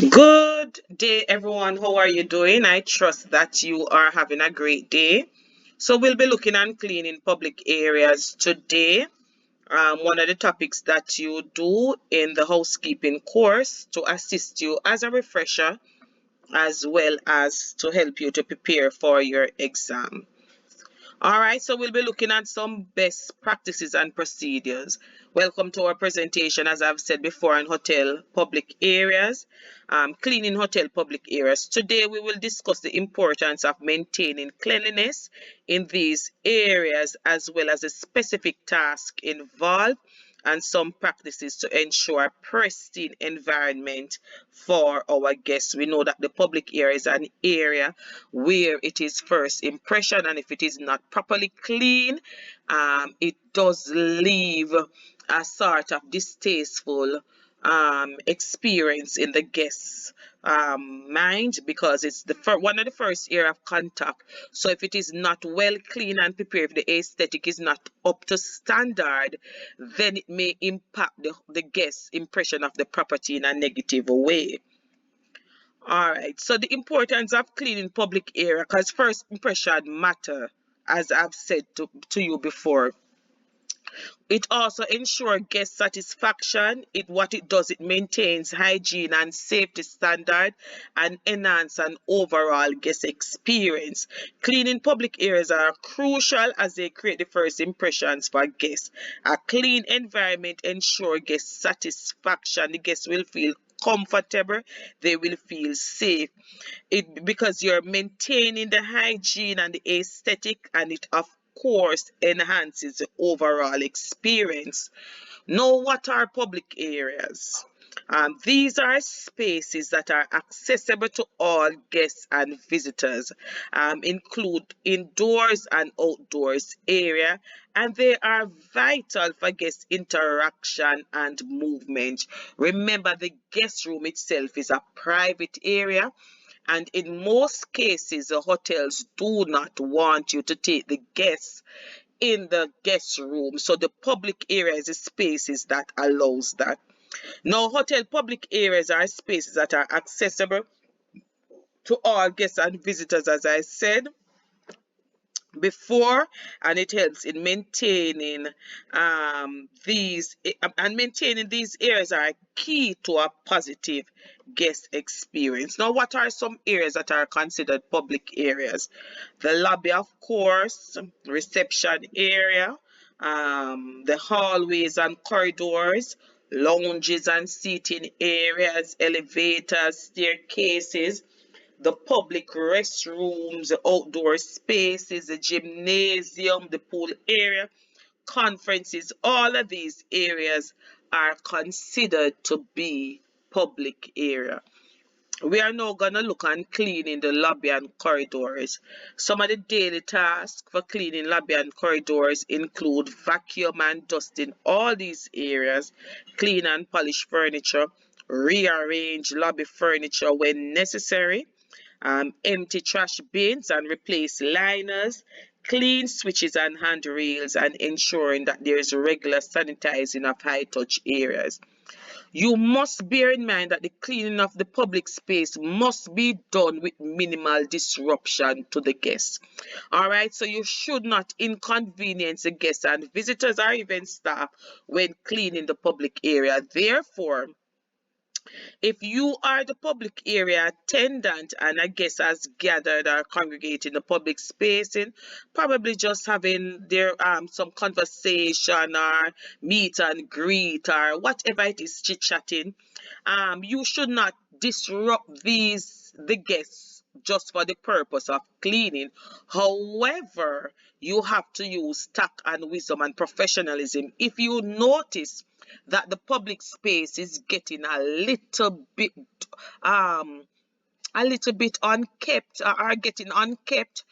Good day, everyone. How are you doing? I trust that you are having a great day. So, we'll be looking at cleaning public areas today. One of the topics that you do in the housekeeping course to assist you as a refresher as well as to help you to prepare for your exam. All right, so we'll be looking at some best practices and procedures. Welcome to our presentation, as I've said before, on hotel public areas, cleaning hotel public areas. Today, we will discuss the importance of maintaining cleanliness in these areas, as well as the specific task involved and some practices to ensure a pristine environment for our guests. We know that the public area is an area where it is first impression, and if it is not properly clean, it does leave a sort of distasteful experience in the guest's mind, because it's one of the first area of contact. So if it is not well clean and prepared, if the aesthetic is not up to standard, then it may impact the guest's impression of the property in a negative way. All right, so the importance of cleaning public area, because first impression matter, as I've said to you before. It also ensures guest satisfaction. What it does, it maintains hygiene and safety standard and enhance an overall guest experience. Cleaning public areas are crucial as they create the first impressions for guests. A clean environment ensures guest satisfaction. The guests will feel comfortable, they will feel safe, because you're maintaining the hygiene and the aesthetic, and it of course enhances the overall experience. Now, what are public areas? These are spaces that are accessible to all guests and visitors, include indoors and outdoors area, and they are vital for guest interaction and movement. Remember, the guest room itself is a private area, and in most cases, the hotels do not want you to take the guests in the guest room. So the public area is the spaces that allows that. Now, hotel public areas are spaces that are accessible to all guests and visitors, as I said before, and it helps in maintaining these areas are key to a positive guest experience. Now, what are some areas that are considered public areas? The lobby, of course, reception area, the hallways and corridors, lounges and seating areas, elevators, staircases, the public restrooms, the outdoor spaces, the gymnasium, the pool area, conferences. All of these areas are considered to be public area. We are now going to look on cleaning the lobby and corridors. Some of the daily tasks for cleaning lobby and corridors include vacuum and dusting all these areas, clean and polish furniture, rearrange lobby furniture when necessary, empty trash bins and replace liners, clean switches and handrails, and ensuring that there is regular sanitizing of high touch areas. You must bear in mind that the cleaning of the public space must be done with minimal disruption to the guests. All right, so you should not inconvenience the guests and visitors or even staff when cleaning the public area. Therefore, if you are the public area attendant and a guest has gathered or congregated in the public space, in probably just having their some conversation or meet and greet or whatever it is, chit-chatting, you should not disrupt the guests just for the purpose of cleaning. However, you have to use tact and wisdom and professionalism. If you notice that the public space is getting um a little bit unkept, or are getting unkept,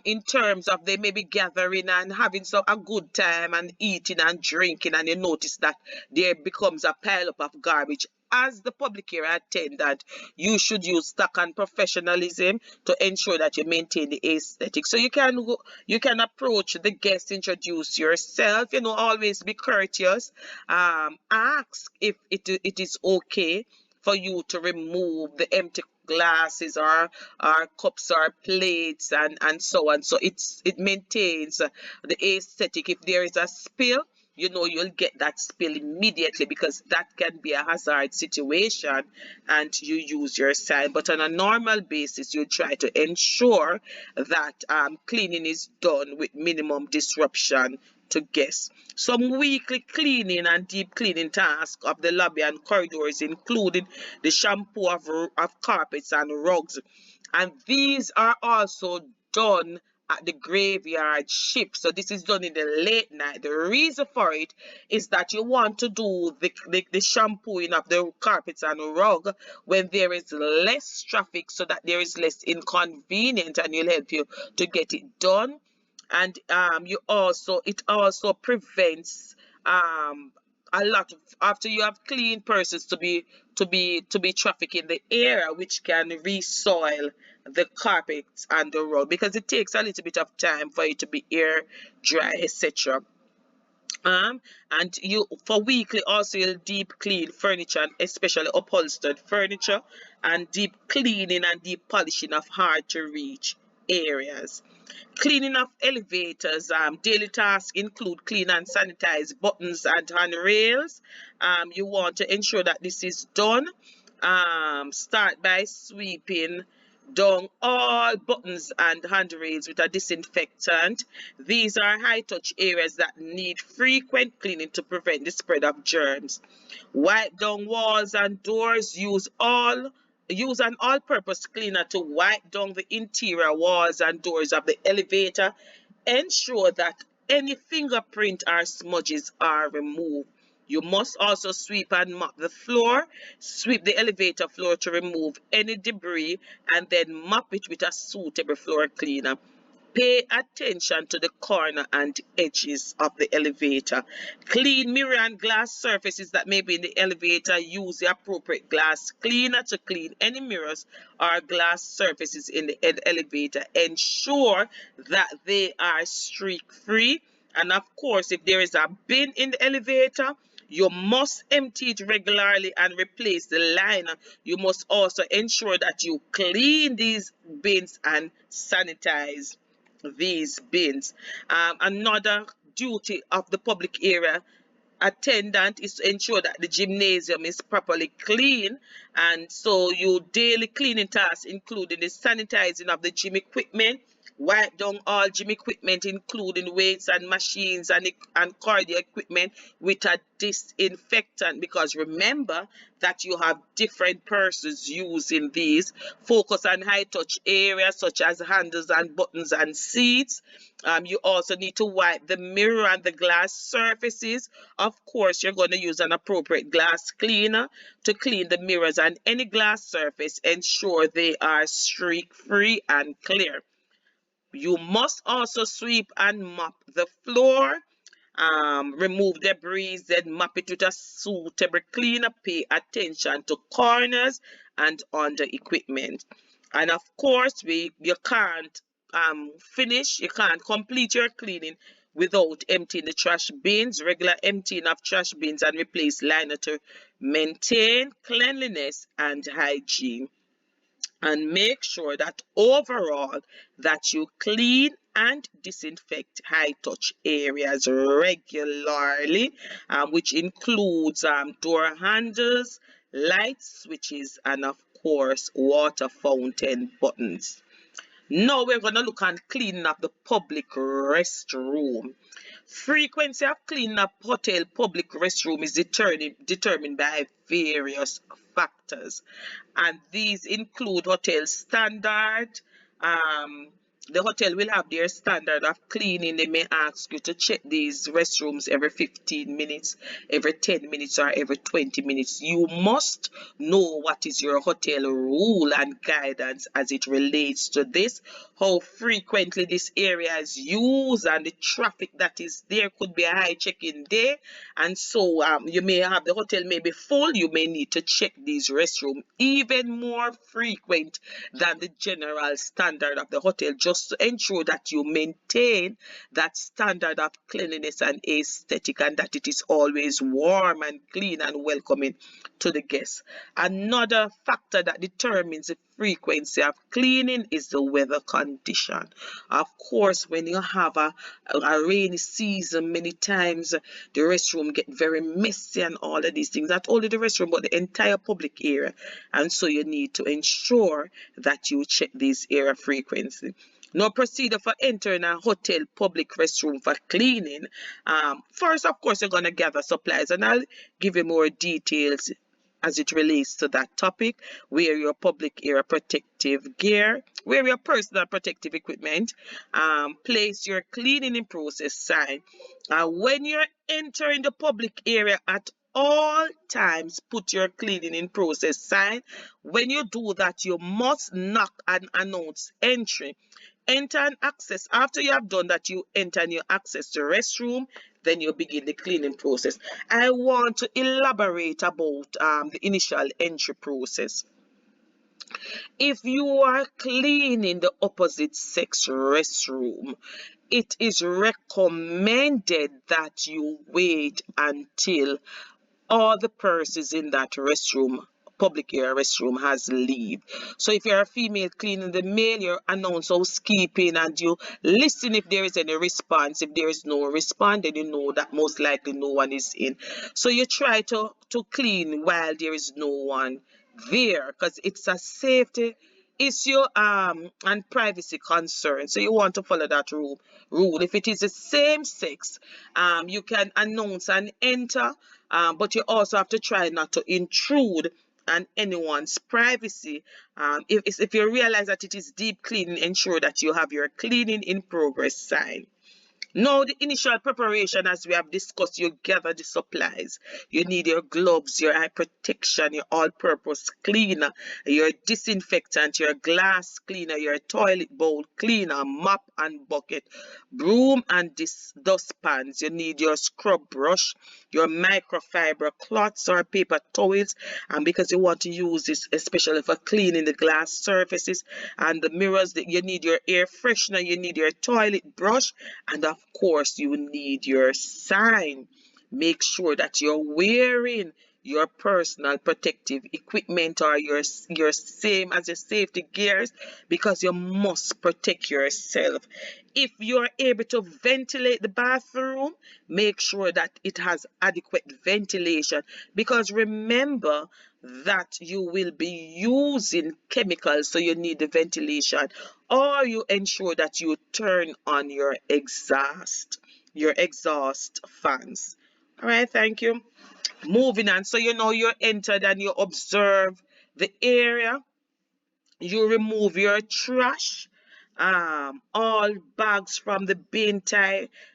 in terms of they may be gathering and having a good time and eating and drinking, and you notice that there becomes a pile up of garbage. As the public area attendant, you should use tact and professionalism to ensure that you maintain the aesthetic. So you can approach the guest, introduce yourself, always be courteous, ask if it is okay for you to remove the empty glasses or cups or plates and so on. So it maintains the aesthetic. If there is a spill, you know you'll get that spill immediately, because that can be a hazard situation and you use your sign. But on a normal basis, you try to ensure that cleaning is done with minimum disruption to guests. Some weekly cleaning and deep cleaning tasks of the lobby and corridors, including the shampoo of carpets and rugs. And these are also done at the graveyard shift. So this is done in the late night. The reason for it is that you want to do the shampooing of the carpets and rug when there is less traffic, so that there is less inconvenience, and will help you to get it done. And it also prevents a lot of, after you have clean persons, to be traffic in the area, which can resoil the carpets and the road, because it takes a little bit of time for it to be air dry, etc. And you, for weekly, also you'll deep clean furniture, and especially upholstered furniture, and deep cleaning and deep polishing of hard to reach areas. Cleaning of elevators. Daily tasks include clean and sanitize buttons and handrails. You want to ensure that this is done. Start by sweeping down all buttons and handrails with a disinfectant. These are high touch areas that need frequent cleaning to prevent the spread of germs. Wipe down walls and doors. Use an all-purpose cleaner to wipe down the interior walls and doors of the elevator. Ensure that any fingerprint or smudges are removed. You must also sweep and mop the floor. Sweep the elevator floor to remove any debris, and then mop it with a suitable floor cleaner. Pay attention to the corner and edges of the elevator. Clean mirror and glass surfaces that may be in the elevator. Use the appropriate glass cleaner to clean any mirrors or glass surfaces in the elevator. Ensure that they are streak free. And of course, if there is a bin in the elevator, you must empty it regularly and replace the liner. You must also ensure that you clean these bins and sanitize these bins. Another duty of the public area attendant is to ensure that the gymnasium is properly clean, and so your daily cleaning tasks including the sanitizing of the gym equipment. Wipe down all gym equipment, including weights and machines and cardio equipment, with a disinfectant, because remember that you have different persons using these. Focus on high touch areas such as handles and buttons and seats. You also need to wipe the mirror and the glass surfaces. Of course, you're going to use an appropriate glass cleaner to clean the mirrors and any glass surface. Ensure they are streak free and clear. You must also sweep and mop the floor. Remove debris, then mop it with a suitable cleaner. Pay attention to corners and under equipment. And of course, you can't you can't complete your cleaning without emptying the trash bins. Regular emptying of trash bins and replace liner to maintain cleanliness and hygiene. And make sure that overall that you clean and disinfect high touch areas regularly, which includes door handles, light switches, and of course water fountain buttons. Now we're going to look at cleaning up the public restroom. Frequency of cleaning up hotel public restroom is determined by various factors, and these include hotel standard. The hotel will have their standard of cleaning. They may ask you to check these restrooms every 15 minutes, every 10 minutes, or every 20 minutes. You must know what is your hotel rule and guidance as it relates to this, how frequently this area is used, and the traffic that is there. Could be a high check-in day, and so you may have, the hotel may be full. You may need to check these restrooms even more frequent than the general standard of the hotel, just just to ensure that you maintain that standard of cleanliness and aesthetic, and that it is always warm and clean and welcoming to the guests. Another factor that determines the frequency of cleaning is the weather condition. Of course, when you have a rainy season, many times the restroom get very messy and all of these things. Not only the restroom, but the entire public area. And so you need to ensure that you check these area frequency. Now, procedure for entering a hotel public restroom for cleaning. First, of course, you're going to gather supplies, and I'll give you more details as it relates to that topic. Wear your public area protective gear, wear your personal protective equipment, place your cleaning in process sign. When you're entering the public area at all times, put your cleaning in process sign. When you do that, you must knock and announce entry. Enter and access. After you have done that, you enter and you access the restroom. Then you begin the cleaning process. I want to elaborate about the initial entry process. If you are cleaning the opposite sex restroom, it is recommended that you wait until all the persons in that restroom, public area restroom, has leave. So if you're a female cleaning the male, you announce housekeeping and you listen if there is any response. If there is no response, then you know that most likely no one is in. So you try to clean while there is no one there, because it's a safety issue and privacy concern. So you want to follow that rule. If it is the same sex, you can announce and enter, but you also have to try not to intrude on anyone's privacy. If you realize that it is deep cleaning, ensure that you have your cleaning in progress sign. Now, the initial preparation, as we have discussed, you gather the supplies. You need your gloves, your eye protection, your all-purpose cleaner, your disinfectant, your glass cleaner, your toilet bowl cleaner, mop and bucket, broom and dustpans. You need your scrub brush, your microfiber cloths or paper towels, and because you want to use this especially for cleaning the glass surfaces and the mirrors, you need your air freshener, you need your toilet brush, and of course you need your sign. Make sure that you're wearing your personal protective equipment or your same as your safety gears, because you must protect yourself. If you're able to ventilate the bathroom, make sure that it has adequate ventilation, because remember that you will be using chemicals, so you need the ventilation. Or you ensure that you turn on your exhaust fans. All right, thank you. Moving on, so you know you're entered and you observe the area. You remove your trash, all bags from the bin,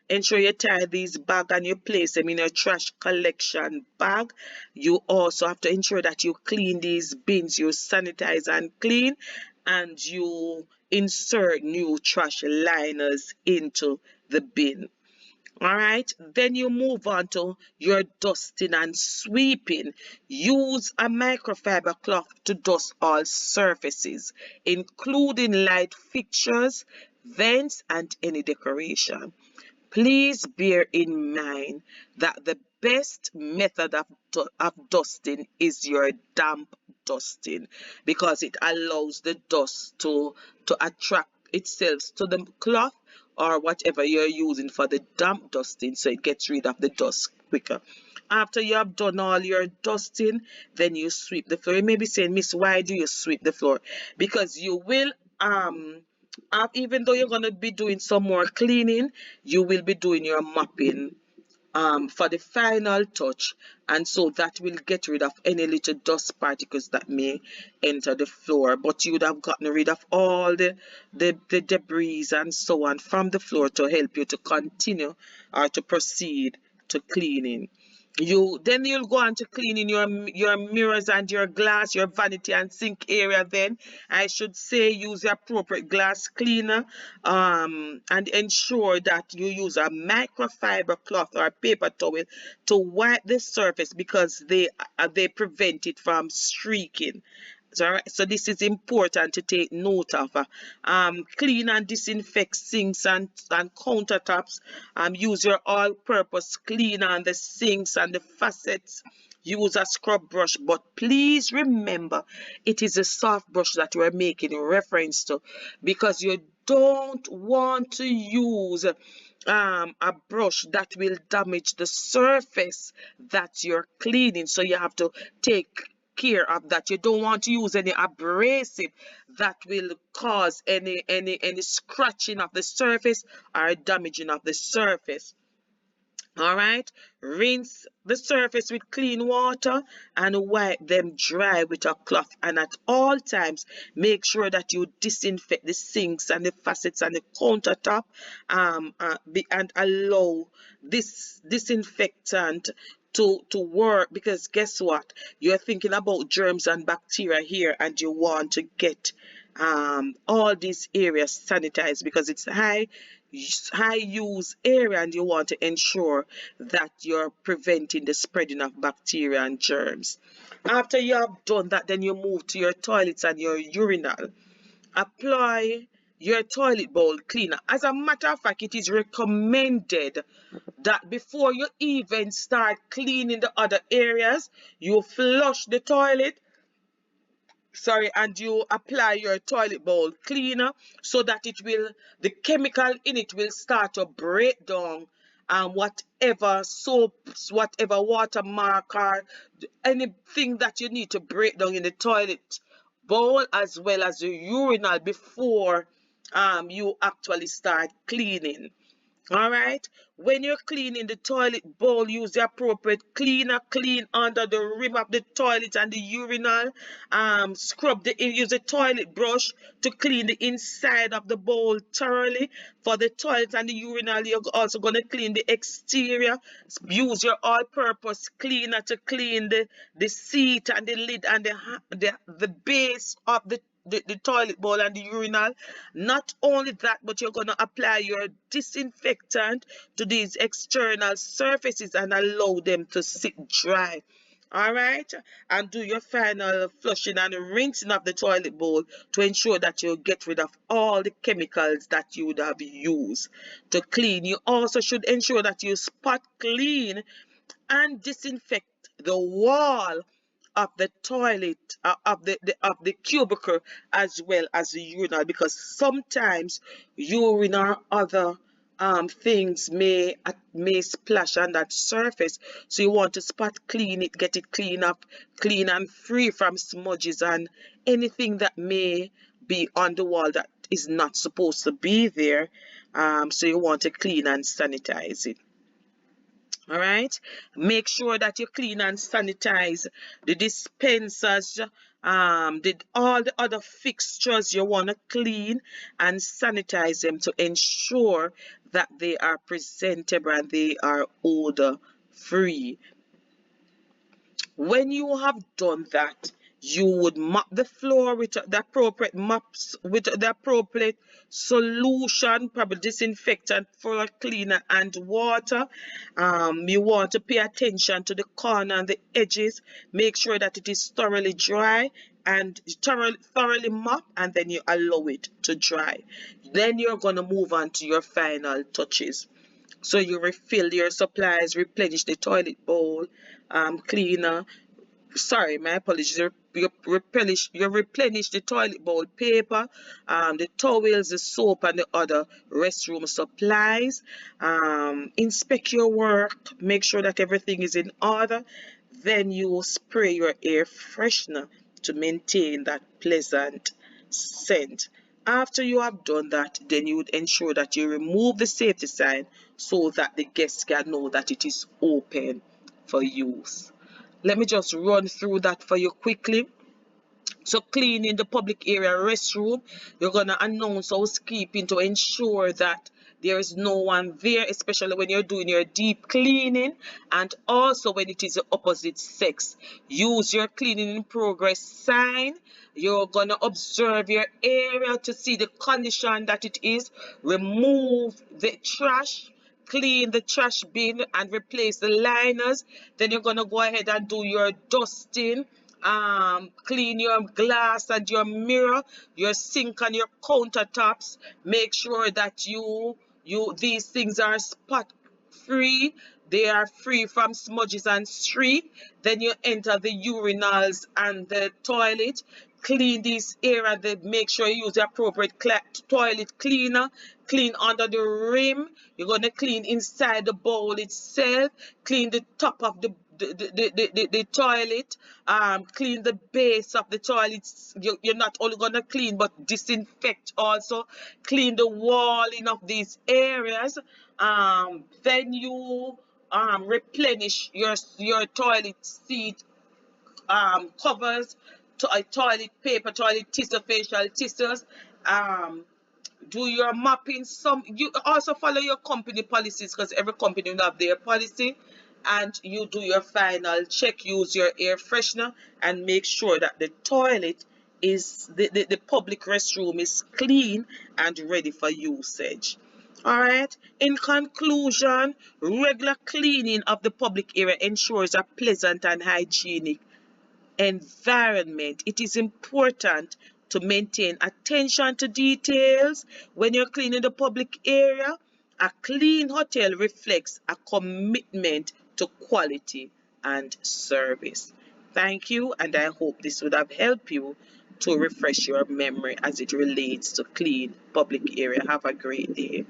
ensure you tie these bags and you place them in your trash collection bag. You also have to ensure that you clean these bins, you sanitize and clean, and you insert new trash liners into the bin. All right, then you move on to your dusting and sweeping. Use a microfiber cloth to dust all surfaces, including light fixtures, vents, and any decoration. Please bear in mind that the best method of dusting is your damp dusting, because it allows the dust to attract itself to the cloth or whatever you're using for the damp dusting, so it gets rid of the dust quicker. After you have done all your dusting, then you sweep the floor. You may be saying, Miss, why do you sweep the floor? Because you will even though you're going to be doing some more cleaning, you will be doing your mopping for the final touch, and so that will get rid of any little dust particles that may enter the floor. But you would have gotten rid of all the debris and so on from the floor to help you to continue or to proceed to cleaning. You'll go on to cleaning your mirrors and your glass, your vanity and sink area. Then I should say use the appropriate glass cleaner, and ensure that you use a microfiber cloth or a paper towel to wipe the surface, because they prevent it from streaking. So this is important to take note of. Clean and disinfect sinks and countertops. Use your all-purpose cleaner on the sinks and the faucets. Use a scrub brush, but please remember it is a soft brush that we're making reference to, because you don't want to use a brush that will damage the surface that you're cleaning. So you have to take care of that. You don't want to use any abrasive that will cause any scratching of the surface or damaging of the surface. All right, rinse the surface with clean water and wipe them dry with a cloth. And at all times, make sure that you disinfect the sinks and the faucets and the countertop, and allow this disinfectant to work, because guess what? You're thinking about germs and bacteria here, and you want to get all these areas sanitized because it's high use area, and you want to ensure that you're preventing the spreading of bacteria and germs. After you have done that, then you move to your toilets and your urinal. Apply your toilet bowl cleaner. As a matter of fact, it is recommended that before you even start cleaning the other areas, you flush the toilet, and you apply your toilet bowl cleaner, so that the chemical in it will start to break down whatever soaps, whatever water marker, anything that you need to break down in the toilet bowl as well as the urinal before you actually start cleaning. All right. When you're cleaning the toilet bowl, use the appropriate cleaner. Clean under the rim of the toilet and the urinal. Use the toilet brush to clean the inside of the bowl thoroughly. For the toilet and the urinal, you're also going to clean the exterior. Use your all-purpose cleaner to clean the seat and the lid and the base of the toilet bowl and the urinal. Not only that, but you're going to apply your disinfectant to these external surfaces and allow them to sit dry. All right, and do your final flushing and rinsing of the toilet bowl to ensure that you get rid of all the chemicals that you would have used to clean. You also should ensure that you spot clean and disinfect the wall of the toilet, of the cubicle, as well as the urinal, because sometimes urine or other things may splash on that surface. So you want to spot clean it, get it clean up, clean and free from smudges and anything that may be on the wall that is not supposed to be there. So you want to clean and sanitize it. All right, make sure that you clean and sanitize the dispensers, all the other fixtures. You want to clean and sanitize them to ensure that they are presentable and they are odor free. When you have done that, you would mop the floor with the appropriate mops, with the appropriate solution, probably disinfectant, floor cleaner, and water. You want to pay attention to the corner and the edges. Make sure that it is thoroughly dry and thoroughly mop, and then you allow it to dry. Then you're going to move on to your final touches. So you refill your supplies, replenish the toilet bowl cleaner. Sorry, my apologies. You replenish the toilet bowl paper, the towels, the soap, and the other restroom supplies. Inspect your work. Make sure that everything is in order. Then you spray your air freshener to maintain that pleasant scent. After you have done that, then you would ensure that you remove the safety sign so that the guests can know that it is open for use. Let me just run through that for you quickly. So cleaning the public area restroom, you're going to announce housekeeping to ensure that there is no one there, especially when you're doing your deep cleaning, and also when it is the opposite sex. Use your cleaning in progress sign. You're going to observe your area to see the condition that it is. Remove the trash, clean the trash bin and replace the liners. Then you're going to go ahead and do your dusting Clean your glass and your mirror, your sink and your countertops. Make sure that these things are spot free. They are free from smudges and streak. Then you enter the urinals and the toilet. Clean this area. Make sure you use the appropriate toilet cleaner. Clean under the rim. You're gonna clean inside the bowl itself. Clean the top of the toilet. Clean the base of the toilet. You're not only gonna clean but disinfect also. Clean the walling of these areas. Then you replenish your toilet seat covers, toilet paper, toilet tissue, facial tissues. Um, do your mapping. You also follow your company policies because every company will have their policy. And you do your final check. Use your air freshener and make sure that the toilet is the public restroom is clean and ready for usage. All right. In conclusion, regular cleaning of the public area ensures a pleasant and hygienic environment. It is important to maintain attention to details when you're cleaning the public area. A clean hotel reflects a commitment to quality and service. Thank you, and I hope this would have helped you to refresh your memory as it relates to clean public area. Have a great day.